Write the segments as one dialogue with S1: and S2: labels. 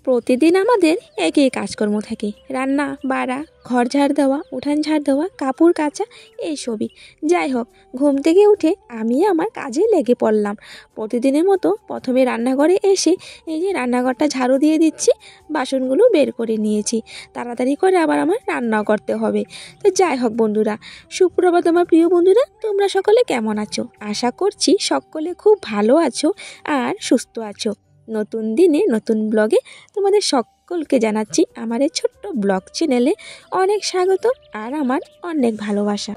S1: প্রতিদিন আমাদের একই কাজকর্ম থাকে, রান্না বাড়া, ঘর ঝাড় দেওয়া, উঠান ঝাড় দেওয়া, কাপড় কাচা, এইসবই। যাই হোক, ঘুম থেকে উঠে আমি আমার কাজে লেগে পড়লাম। প্রতিদিনের মতো প্রথমে রান্নাঘরে এসে এই যে রান্নাঘরটা ঝাড়ু দিয়ে দিচ্ছি, বাসনগুলো বের করে নিয়েছি। তাড়াতাড়ি করে আবার আমার রান্নাও করতে হবে। তো যাই হোক বন্ধুরা, সুপ্রভাত আমার প্রিয় বন্ধুরা, তোমরা সকলে কেমন আছো? আশা করছি সকলে খুব ভালো আছো আর সুস্থ আছো। নতুন দিনে নতুন ব্লগে তোমাদের সকলকে জানাচ্ছি আমার এই ছোট্ট ব্লগ চ্যানেলে অনেক স্বাগত আর আমার অনেক ভালোবাসা।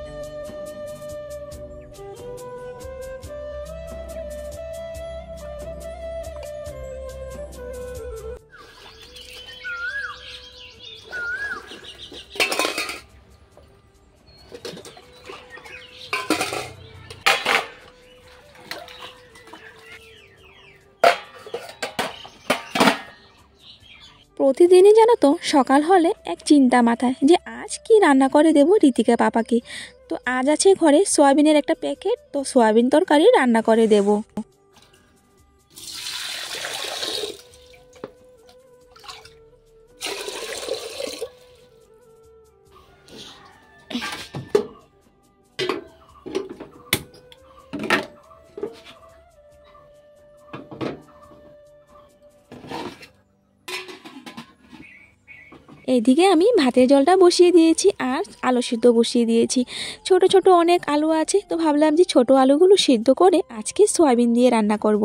S1: প্রতিদিনই জানো তো সকাল হলে এক চিন্তা মাথায় যে আজ কি রান্না করে দেব ঋতিকা পাপাকে। তো আজ আছে ঘরে সয়াবিনের একটা প্যাকেট, তো সয়াবিন তরকারি রান্না করে দেব। এইদিকে আমি ভাতের জলটা বসিয়ে দিয়েছি আর আলু সিদ্ধ বসিয়ে দিয়েছি। ছোট ছোট অনেক আলু আছে, তো ভাবলাম যে ছোট আলুগুলো সিদ্ধ করে আজকে সয়াবিন দিয়ে রান্না করব।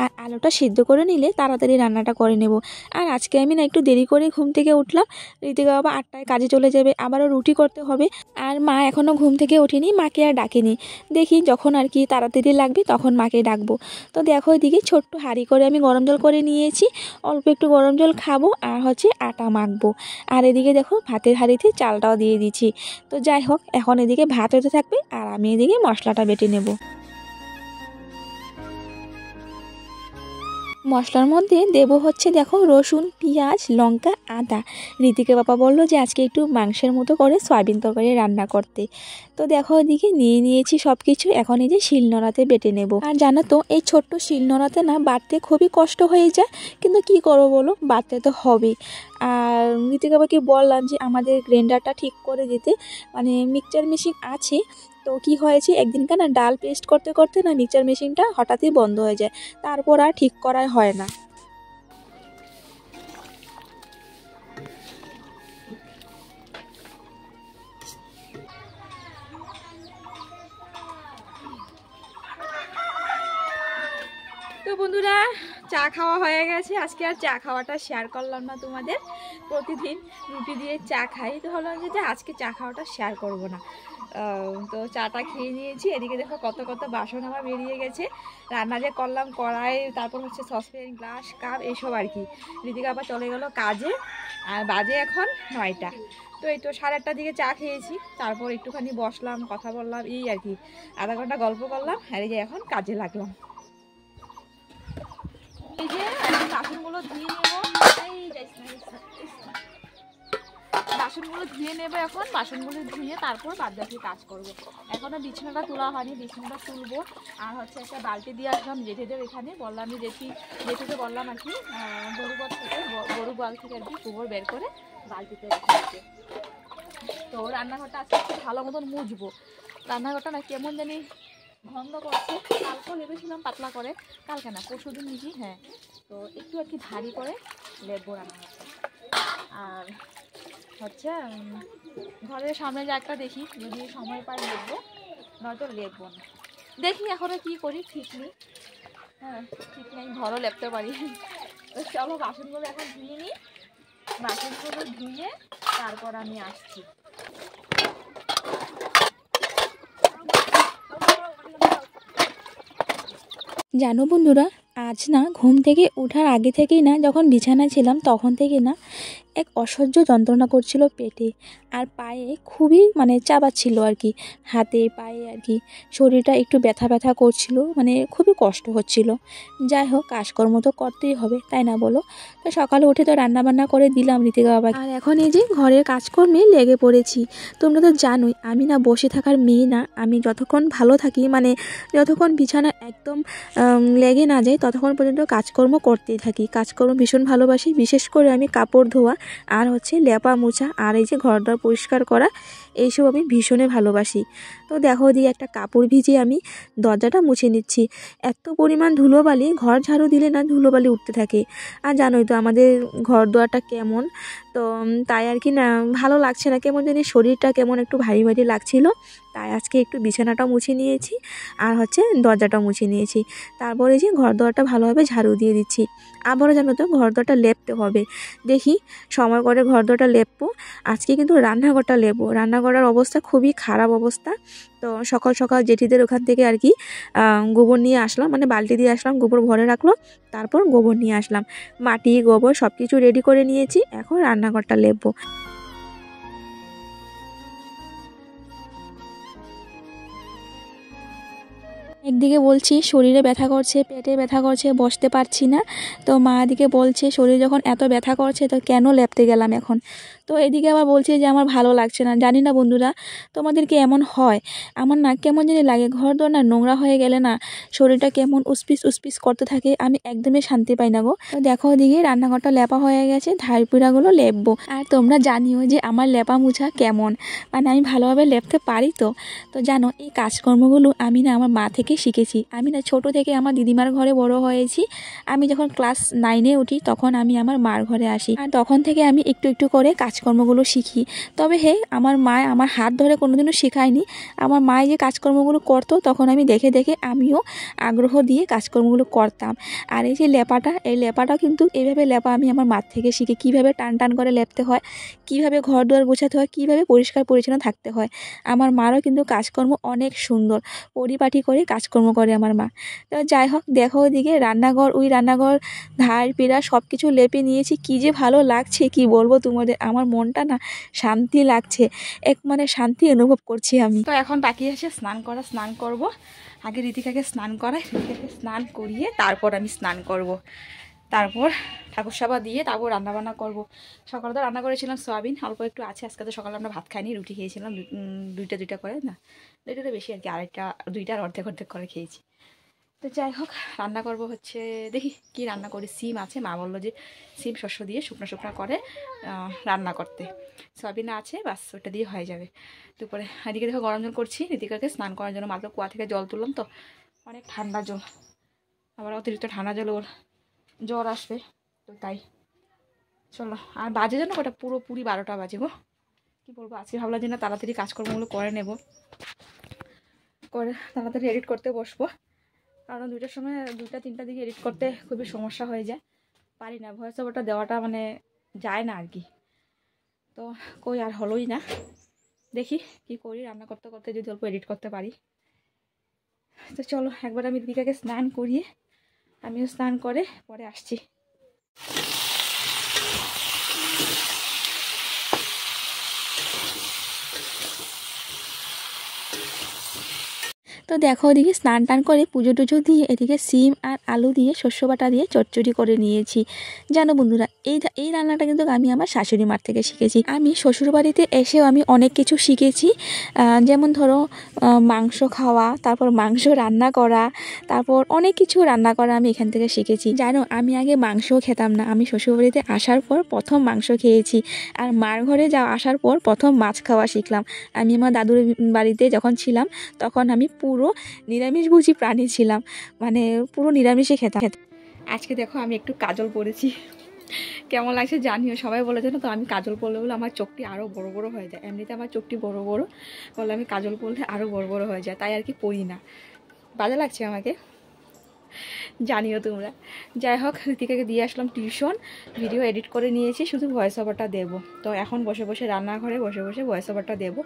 S1: আর আলুটা সিদ্ধ করে নিলে তাড়াতাড়ি রান্নাটা করে নেব। আর আজকে আমি না একটু দেরি করে ঘুম থেকে উঠলাম। ঋতিকা বাবা 8টায় কাজে চলে যাবে, আবারও রুটি করতে হবে। আর মা এখনও ঘুম থেকে ওঠেনি, মাকে আর ডাকেনি। দেখি যখন আর কি তাড়াতাড়ি লাগবে তখন মাকে ডাকবো। তো দেখো এদিকে ছোট্ট হাঁড়ি করে আমি গরম জল করে নিয়েছি। অল্প একটু গরম জল খাবো আর হচ্ছে আটা মাখবো। আর এদিকে দেখো ভাতের হাঁড়িতে চালটাও দিয়ে দিচ্ছি। তো যাই হোক, এখন এদিকে ভাত হতে থাকবে আর আমি এদিকে মশলাটা বেটে নেব। মশলার মধ্যে দেব হচ্ছে দেখো রসুন, পেঁয়াজ, লঙ্কা, আদা। ঋতিকা বাবা বললো যে আজকে একটু মাংসের মতো করে সয়াবিন তরকারি রান্না করতে। তো দেখো ওদিকে নিয়ে নিয়েছি সব কিছু, এখন এই যে শিলনোড়াতে বেটে নেব। আর জানো তো এই ছোট্ট শিলনোড়াতে না বাটতে খুবই কষ্ট হয়ে যায়, কিন্তু কি করবো বলো, বাটতে তো হবে। আর ঋতিকা বাবাকে বললাম যে আমাদের গ্রাইন্ডারটা ঠিক করে দিতে, মানে মিক্সচার মেশিন আছে। তো কি হয়েছে, একদিনকার না ডাল পেস্ট করতে করতে না মিক্সচার মেশিনটা হঠাৎই বন্ধ হয়ে যায়, তারপর আর ঠিক করা হয় না। তো বন্ধুরা, চা খাওয়া হয়ে গেছে। আজকে আর চা খাওয়াটা শেয়ার করলাম না তোমাদের। প্রতিদিন রুটি দিয়ে চা খাই, তো ভাবলাম যে আজকে চা খাওয়াটা শেয়ার করব না। তো চাটা খেয়ে নিয়েছি। এদিকে দেখো কত কত বাসন আমার বেরিয়ে গেছে। রান্না যে করলাম কড়াই, তারপর হচ্ছে সসপ্যান, গ্লাস, কাপ, এইসব আর কি। ঋতিকা আবার চলে গেল কাজে, আর বাজে এখন 9টা। তো এই তো 8:30টার দিকে চা খেয়েছি, তারপর একটুখানি বসলাম, কথা বললাম, এই আর কি আধা ঘন্টা গল্প করলাম। আর এই যে এখন কাজে লাগলাম। এই যে বাসনগুলো ধুয়ে নেবো, বাসনগুলো ধুয়ে নেবো এখন। বাসনগুলো ধুয়ে তারপর বাদবাকি কাজ করবো। এখনো বিছানাটা তোলা হয়নি, বিছানাটা তুলবো। আর হচ্ছে একটা বালতি দিয়ে আসলাম জেঠেদের এখানে, বললাম যে জেঠুকে বললাম আর কি গরু গোয়াল থেকে আর কি গোবর বের করে বালতিতে রেখে দিতে। তো রান্নাঘরটা আজকে একটু ভালো মতন মুছবো। রান্নাঘরটা না কেমন জানি গন্ধ করছে। কালকেও লেপেছিলাম পাতলা করে, কালকে না পরশুদিন নিয়েছি, হ্যাঁ। তো একটু আর কি ভারী করে লেপবো রান্নাঘরটা। আর হচ্ছে ঘরের সামনে যে একটা দেখি, যদি সময় পাই লেপবো, নয়তো লেপবো না। দেখি এখনো কি করি, ঠিক নেই। হ্যাঁ, ঠিক নেই, ঘরও লেপতে পারি। তো চলো বাসনগুলো এখন ধুয়ে নিই। বাসনগুলো ধুয়ে তারপর আমি আসছি। জানো বন্ধুরা, আজ না ঘুম থেকে ওঠার আগে থেকেই না, যখন বিছানায় ছিলাম তখন থেকে না
S2: এক অসহ্য যন্ত্রণা করছিল পেটে আর পায়ে, খুবই মানে চাবাচ্ছিল আর কি, হাতে পায়ে আর কি। শরীরটা একটু ব্যথা ব্যথা করছিল, মানে খুবই কষ্ট হচ্ছিল। যাই হোক, কাজকর্ম তো করতেই হবে, তাই না বলো? তো সকালে উঠে তো রান্নাবান্না করে দিলাম ঋতিকা বাবা। আর এখন এই যে ঘরের কাজকর্মে লেগে পড়েছি। তোমরা তো জানোই আমি না বসে থাকার মেয়ে না। আমি যতক্ষণ ভালো থাকি, মানে যতক্ষণ বিছানা একদম লেগে না যায়, ততক্ষণ পর্যন্ত কাজকর্ম করতেই থাকি। কাজকর্ম ভীষণ ভালোবাসি। বিশেষ করে আমি কাপড় ধোয়া আর হচ্ছে লেপা মোছা আর এই যে ঘরদর পরিষ্কার করা, এইসব আমি ভীষণই ভালোবাসি। তো দেখো দিয়ে একটা কাপড় ভিজিয়ে আমি দরজাটা মুছে নিচ্ছি। এত পরিমাণ ধুলোবালি, ঘর ঝাড়ু দিলে না ধুলোবালি উঠতে থাকে। আর জানোই তো আমাদের ঘর দোয়ারটা কেমন, তো তাই আর কি না ভালো লাগছে না, কেমন জানি শরীরটা কেমন একটু ভারী ভারী লাগছিল। তাই আজকে একটু বিছানাটা মুছে নিয়েছি আর হচ্ছে দরজাটা মুছে নিয়েছি। তারপরে যে ঘর দোয়ারটা ভালোভাবে ঝাড়ু দিয়ে দিচ্ছি। আবারও জানো তো ঘর দোয়ারটা লেপতে হবে। দেখি সময় করে ঘর দোয়ারটা লেপবো। আজকে কিন্তু রান্নাঘরটা লেপবো। রান্নাঘরের অবস্থা খুবই খারাপ অবস্থা। তো সকাল সকাল জেঠিদের ওখান থেকে আর কি গোবর নিয়ে আসলাম, মানে বালতি দিয়ে আসলাম, গোবর ভরে রাখলো, তারপর গোবর নিয়ে আসলাম। মাটি গোবর সব কিছু রেডি করে নিয়েছি, এখন রান্নাঘরটা লেপবো। একদিকে বলছি শরীরে ব্যথা করছে, পেটে ব্যথা করছে, বসতে পারছি না। তো মা এদিকে বলছে শরীর যখন এত ব্যথা করছে তো কেন লেপতে গেলাম এখন। তো এদিকে আবার বলছে যে আমার ভালো লাগছে না। জানি না বন্ধুরা তোমাদের কি এমন হয়, আমার না কেমন জানি লাগে, ঘর দোর না নোংরা হয়ে গেলে না শরীরটা কেমন উসপিস উসপিস করতে থাকে, আমি একদমই শান্তি পাই না গো। তো দেখো ওদিকে রান্নাঘরটা লেপা হয়ে গেছে, ধার পিড়াগুলো লেপবো। আর তোমরা জানিও যে আমার লেপা মুছা কেমন, মানে আমি ভালোভাবে লেপতে পারি। তো তো জানো এই কাজকর্মগুলো আমি না আমার মা থেকে শিখেছি। আমি না ছোট থেকে আমার দিদিমার ঘরে বড় হয়েছি। আমি যখন ক্লাস 9-এ উঠি তখন আমি আমার মার ঘরে আসি, আর তখন থেকে আমি একটু একটু করে কাজকর্মগুলো শিখি। তবে হে আমার মা আমার হাত ধরে কোনোদিনও শেখায়নি। আমার মা যে কাজকর্মগুলো করতো তখন আমি দেখে দেখে আমিও আগ্রহ দিয়ে কাজকর্মগুলো করতাম। আর এই যে লেপাটা, এই লেপাটাও কিন্তু এইভাবে লেপা আমি আমার মার থেকে শিখি, কীভাবে টান টান করে লেপতে হয়, কীভাবে ঘর দুয়ার গোছাতে হয়, কীভাবে পরিষ্কার পরিচ্ছন্ন থাকতে হয়। আমার মারও কিন্তু কাজকর্ম অনেক সুন্দর, পরিপাটি করে কাজকর্ম করে আমার মা। তো যাই হোক, দেখো ওইদিকে রান্নাঘর, ওই রান্নাঘর ধার পিড়া সব কিছু লেপে নিয়েছি। কী যে ভালো লাগছে কি বলবো তোমাদের, আমার মনটা না শান্তি লাগছে, এক মানে শান্তি অনুভব করছি আমি।
S1: তো এখন বাকি আছে স্নান করা। স্নান করব, আগে ঋতিকাকে স্নান করাই, ঋতিকাকে স্নান করিয়ে তারপর আমি স্নান করব, তারপর ঠাকুর সেবা দিয়ে তারপর রান্নাবান্না করব। সকালে তো রান্না করেছিলাম সয়াবিন, অল্প একটু আছে। আজকে তো সকালে আমরা ভাত খাইনি, রুটি খেয়েছিলাম, দুইটা করে না, দুইটাতে বেশি আর কি, আরেকটা দুইটার অর্ধেক অর্ধেক করে খেয়েছি। তো যাই হোক, রান্না করব হচ্ছে, দেখি কি রান্না করি। সিম আছে, মা বললো যে সিম শস্য দিয়ে শুকনো শুকনো করে রান্না করতে। সয়াবিন আছে, বাস ওটা দিয়ে হয়ে যাবে দুপুরে। এদিকে দেখো গরম জল করছি ঋতিকাকে স্নান করার জন্য। মাত্র কুয়া থেকে জল তুললাম, তো অনেক ঠান্ডা জল, আবার অতিরিক্ত ঠান্ডা জল ওর জ্বর আসবে, তো তাই চলো। আর বাজে যেন ওটা পুরোপুরি 12টা বাজে গো। কী বলবো, আজকে ভাবলাম যে না তাড়াতাড়ি কাজকর্মগুলো করে নেব, করে তাড়াতাড়ি এডিট করতে বসবো। কারণ 2টার সময় 2টা-3টার দিকে এডিট করতে খুবই সমস্যা হয়ে যায়, পারি না, ভয়েস ওভারটা দেওয়াটা মানে যায় না আর কি। তো কই আর হলোই না, দেখি কি করি, রান্না করতে করতে যদি অল্প এডিট করতে পারি। তো চলো একবার আমি দিদিকাকে স্নান করিয়ে আমিও স্নান করে পরে আসছি।
S2: তো দেখো ওদিকে স্নান টান করে পুজো টুজো দিয়ে এদিকে সিম আর আলু দিয়ে শস্য বাটা দিয়ে চচ্চড়ি করে নিয়েছি। জানো বন্ধুরা এই রান্নাটা কিন্তু আমি আমার শাশুড়ি মার থেকে শিখেছি। আমি শ্বশুরবাড়িতে এসেও আমি অনেক কিছু শিখেছি, যেমন ধরো মাংস খাওয়া, তারপর মাংস রান্না করা, তারপর অনেক কিছু রান্না করা আমি এখান থেকে শিখেছি। জানো আমি আগে মাংসও খেতাম না, আমি শ্বশুরবাড়িতে আসার পর প্রথম মাংস খেয়েছি। আর মার ঘরে আসার পর প্রথম মাছ খাওয়া শিখলাম। আমি আমার দাদুর বাড়িতে যখন ছিলাম তখন আমি পুরো নিরামিষভোজী প্রাণী ছিলাম, মানে পুরো নিরামিষই খেতাম।
S1: আজকে দেখো আমি একটু কাজল পরেছি, কেমন লাগছে জানিও। সবাই বলে জানো তো আমি কাজল পরলে বলে আমার চোখটি আরও বড় বড় হয়ে যায়। এমনিতে আমার চোখটি বড় বড়, বলে আমি কাজল পরলে আরও বড় বড় হয়ে যায়, তাই আর কি পরি না। বাজে লাগছে আমাকে, জানিও তোমরা। যাই হোক, ঋতিকাকে দিয়ে আসলাম টিউশন, ভিডিও এডিট করে নিয়েছি, শুধু ভয়েস ওভারটা দেবো। তো এখন বসে বসে রান্নাঘরে বসে বসে ভয়েস ওভারটা দেবো।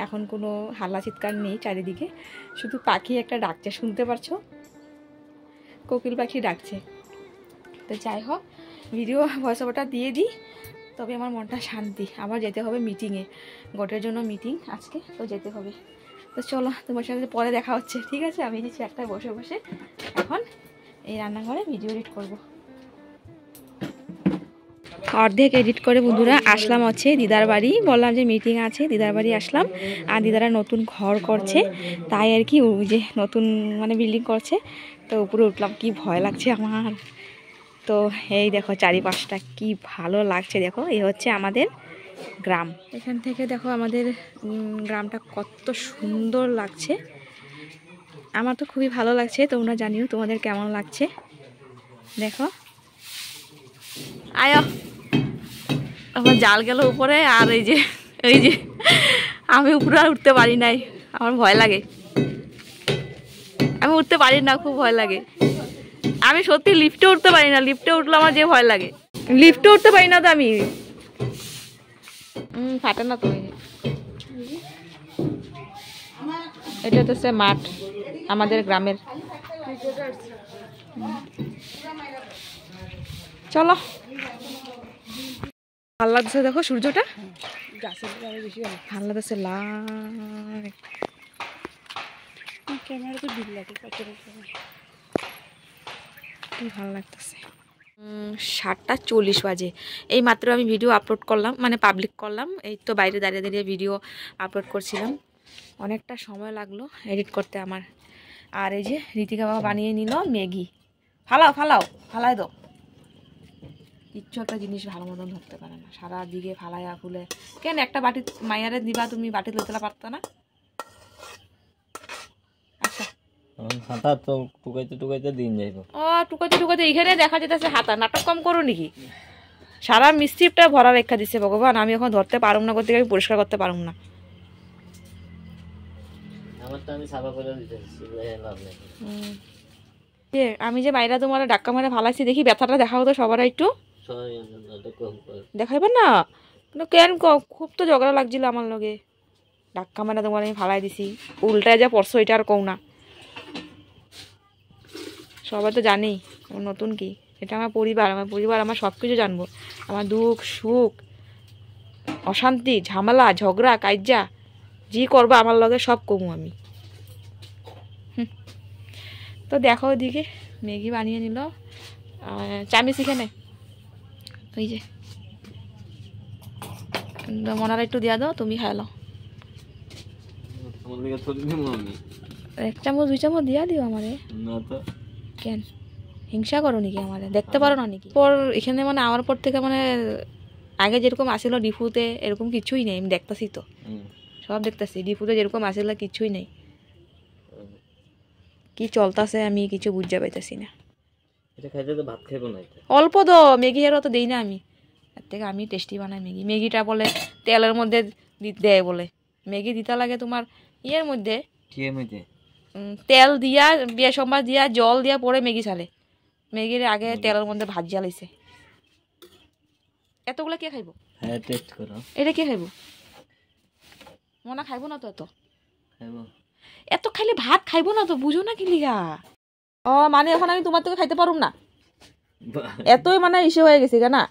S1: এখন কোনো হাল্লা চিৎকার নেই চারিদিকে, শুধু পাখি একটা ডাকছে, শুনতে পারছো, কোকিল পাখি ডাকছে। তো যাই হোক, ভিডিও ভয়েস ওভারটা দিয়ে দিই,
S2: তবে আমার মনটা শান্তি। আবার যেতে হবে মিটিংয়ে, গোটের জন্য মিটিং আজকে, তো যেতে হবে। তো চলো, তোমার সাথে পরে দেখা হচ্ছে, ঠিক আছে? আমি যে চেয়ারটায় বসে বসে এখন এই রান্নাঘরে ভিডিও এডিট করব। অর্ধেক এডিট করে বন্ধুরা আসলাম হচ্ছে দিদার বাড়ি। বললাম যে মিটিং আছে, দিদার বাড়ি আসলাম। আর দিদারা নতুন ঘর করছে, তাই আর কি ওই যে নতুন মানে বিল্ডিং করছে, তো উপরে উঠলাম। কি ভয় লাগছে আমার। তো এই দেখো চারিপাশটা কি ভালো লাগছে। দেখো এই হচ্ছে আমাদের গ্রাম। এখান থেকে দেখো আমাদের গ্রামটা কত সুন্দর লাগছে। আমার তো খুবই ভালো লাগছে, তোমরা জানিও তোমাদের কেমন লাগছে। দেখো আয়, আমার জাল গেল উপরে। আর এই যে আমি উপরে আর উঠতে পারি নাই, আমার ভয় লাগে। আমি উঠতে পারি না, খুব ভয় লাগে। আমি সত্যি লিফটে উঠতে পারি না, লিফটে উঠলে আমার যে ভয় লাগে। লিফটে উঠতে পারি না তো আমি। ফাটে না তো। এটা তো সে মাঠ আমাদের গ্রামের। চলো, ভালো লাগছে। দেখো সূর্যটা ভালো লাগছে, লাল। ক্যামেরা তো বিল লাগে, কি ভালো লাগতেছে। 7:40 বাজে। এই মাত্র আমি ভিডিও আপলোড করলাম, মানে পাবলিক করলাম। এই তো বাইরে দাঁড়িয়ে দাঁড়িয়ে ভিডিও আপলোড করছিলাম। অনেকটা সময় লাগলো এডিট করতে আমার। আর এই যে ঋতিকা বাবা বানিয়ে নিল ম্যাগি। ফালাই দাও। কিচ্ছু একটা জিনিস ভালো মতন ধরতে পারে না, সারা দিকে ফালাইয়া ফুলে। কেন একটা বাটি মাইয়ারে দিবা, তুমি বাটি লইতে পারতো না?
S3: হাতা তো টুকাইতে দিন যাইব।
S2: ও টুকাইতে এখানে দেখা যেতেছে হাতা। নাটক কম করো নাকি? সারা মিস্ত্রিটা ভরা রেখা দিচ্ছে ভগবান। আমি এখন ধরতে পারুম না, করতে আমি পরিষ্কার করতে পারুম না। আমি যে বাইরে তোমার ডাক্কা মারে ফালাইছি, দেখি ব্যথাটা দেখাও তো সবার একটু। দেখাইবা না কেন? খুব তো ঝগড়া লাগছিল আমার লগে। ডাক্কা মারে তোমার আমি ফালাই দিছি, উল্টায় যা পড়ছো এটা আর কও না। সবাই তো জানেই নতুন কি, এটা আমার পরিবার আমার সব কিছু জানবো। আমার দুঃখ সুখ অশান্তি ঝামেলা ঝগড়া কাইজা জি করবা আমার লগে সব কমু আমি। তো দেখো ওদিকে ম্যাগি বানিয়ে নিল। চামিচ এখানে ওই যে মনার একটু দিয়া দাও, তুমি খাই লো। 1 চামচ 2 চামচ দিয়া দিও আমারে। কেন হিংসা করো নাকি আমারে? দেখতে পারো না নাকি? পর এখানে মানে আমার পর থেকে মানে আগে যেরকম আসিল ডিপুতে এরকম কিছুই নেই। আমি দেখতেছি তো, সব দেখতেছি। ডিপুতে যেরকম আসিল কিছুই নেই। কি চলতেছে আমি কিছু বুঝতে পাইতেছি না। অল্প তো ম্যাগি এর তো দেই না আমি। এর থেকে আমি টেস্টি বানাই ম্যাগি। ম্যাগিটা বলে তেলের মধ্যে দেয় বলে। ম্যাগি দিতে লাগে তোমার ইয়ের মধ্যে, তেল দিয়া বেসম্বার দিয়া জল দিয়া পরে ম্যাগি ছাড়ে। ম্যাগির আগে তেলের মধ্যে ভাজিয়া লাইছে। এতগুলো কে খাইব? এটা কে খাইব? মনা খাইব না তো। এত খাইলে ভাত খাইব না তো, বুঝো না কি লিগা? ও মানে এখন আমি তোমার থেকে খাইতে পারুম না, এতই মানে ইসে হয়ে গেছে না।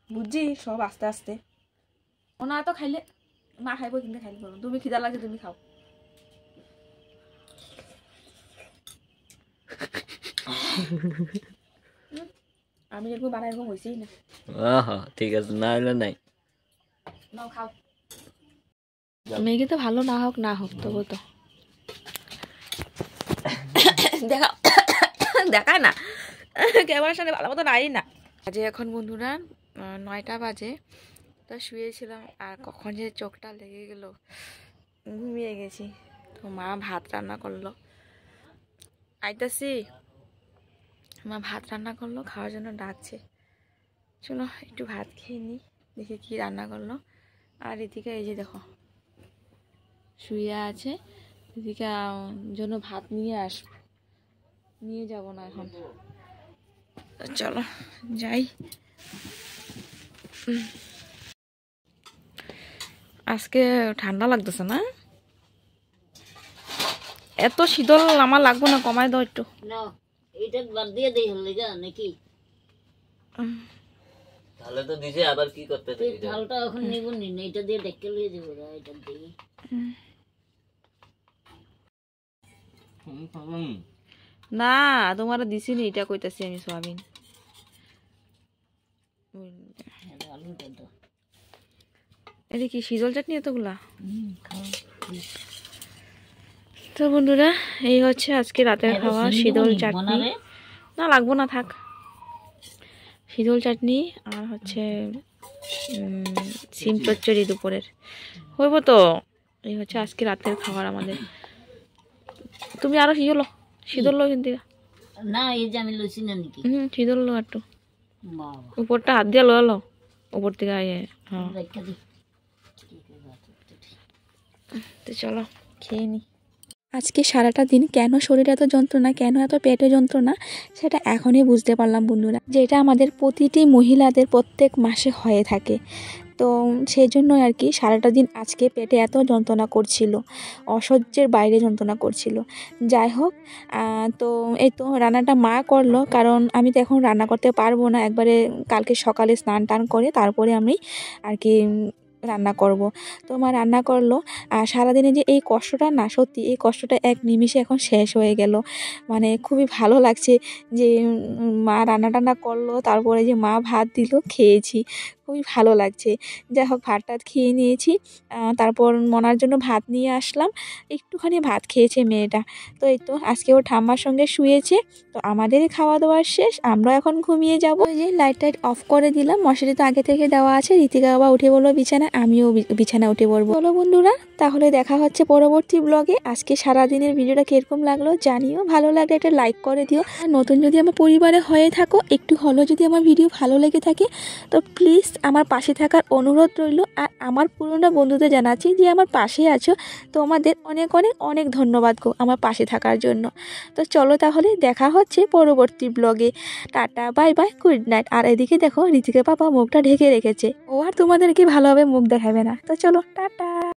S2: বুঝছি সব আস্তে আস্তে। ওনা তো খাইলে মা খাইব, কিন্তু খাইতে পারো। তুমি খিদা লাগে তুমি খাও। আমি যেরকম বানাই এরকম হয়েছেই না।
S3: ঠিক আছে, না হলে নাই।
S2: নাও খাও। ম্যাগি তো ভালো না হোক তবু তো দেখায় না, ক্যামেরার সামনে ভালো মতো নাই না। আজকে এখন বন্ধুরা 9টা বাজে। তো শুয়েছিলাম আর কখন যে চোখটা লেগে গেল, ঘুমিয়ে গেছি। তো মা ভাত রান্না করলো, আইতাছি। মা ভাত রান্না করলো, খাওয়ার জন্য ডাকছে। চলো একটু ভাত খেয়ে নিই, দেখি কি রান্না করলো। আর এদিকে এই যে দেখো শুয়ে আছে, এদিকে জন্য ভাত নিয়ে যাব না এখন। চলো যাই। আজকে ঠান্ডা লাগতেছে না? এত শীতল আমার লাগবো না, কমাই দাও একটু।
S3: তাহলে তো দিছে আবার কি করতে
S4: এই ঝালটা এখন নিব নি, এইটা দিয়ে ডেকে লিয়ে দেবো, এটা দিয়ে
S1: না তোমার দিছি নি, এটা কইতাছি আমি সোয়াবিন।
S4: আলুটা দাও।
S1: এটা কি শীতল চাটনি এতগুলা?
S4: খাও।
S1: তো বন্ধুরা এই হচ্ছে আজকে রাতের খাওয়া, শীতল চাটনি।
S4: বানাবে?
S1: না লাগবো না, থাক। শীতল চাটনি আর হচ্ছে সিম চচ্চড়ি দুপুরের হইব তো। এই হচ্ছে আজকে রাতের খাবার আমাদের। তুমি আরো শীতল লো কিন্তু।
S4: না এই যে আমি লইছি না নাকি?
S1: শীতল লো একটু,
S4: বাবা
S1: উপরটা হাত দিয়ে লো উপর থেকে। হ্যাঁ
S4: রেখে দি।
S1: তো চলো খেয়ে নি।
S2: আজকে সারাটা দিন কেন শরীরে এত যন্ত্রণা, কেন এত পেটে যন্ত্রণা, সেটা এখনই বুঝতে পারলাম বন্ধুরা। যেটা আমাদের প্রতিটি মহিলাদের প্রত্যেক মাসে হয়ে থাকে। তো সেই জন্য আর কি সারাটা দিন আজকে পেটে এত যন্ত্রণা করছিল, অসহ্যের বাইরে যন্ত্রণা করছিল। যাই হোক, তো এই তো রান্নাটা মা করলো, কারণ আমি তো এখন রান্না করতে পারবো না। একবারে কালকে সকালে স্নান টান করে তারপরে আমি আর কি রান্না করব। তো মা রান্না করলো। আর সারাদিনে যে এই কষ্টটা, না সত্যি এই কষ্টটা এক নিমিষে এখন শেষ হয়ে গেল। মানে খুবই ভালো লাগছে যে মা রান্না টান্না করলো, তারপরে যে মা ভাত দিল, খেয়েছি, খুবই ভালো লাগছে। যাই হোক ভাত টাত খেয়ে নিয়েছি। তারপর মনার জন্য ভাত নিয়ে আসলাম, একটুখানি ভাত খেয়েছে মেয়েটা। তো এই তো আজকে ওর ঠাম্মার সঙ্গে শুয়েছে। তো আমাদের খাওয়া দাওয়ার শেষ, আমরা এখন ঘুমিয়ে যাব। ওই যে লাইট টাইট অফ করে দিলাম, মশারি তো আগে থেকে দেওয়া আছে। ঋতিকা বাবা উঠে বললো বিছানা, আমিও বিছানা উঠে পড়বো। চলো বন্ধুরা, তাহলে দেখা হচ্ছে পরবর্তী ব্লগে। আজকে সারাদিনের ভিডিওটা কিরকম লাগলো জানিও, ভালো লাগলে একটা লাইক করে দিও। আর নতুন যদি আমার পরিবারে হয়ে থাকো, একটু হলেও যদি আমার ভিডিও ভালো লেগে থাকে, তো প্লিজ আমার পাশে থাকার অনুরোধ রইল। আর আমার পুরনো বন্ধুদের জানাচ্ছি যে আমার পাশে আছো, তোমাদের অনেক অনেক অনেক ধন্যবাদ গো আমার পাশে থাকার জন্য। তো চলো তাহলে দেখা হচ্ছে পরবর্তী ব্লগে। Tata, bye bye, good night. আর এদিকে দেখো ঋতিকা পাপা মুখটা ঢেকে রেখেছে, ও আর তোমাদেরকে ভালোভাবে মুখ দেখাবে না। তো চলো টাটা।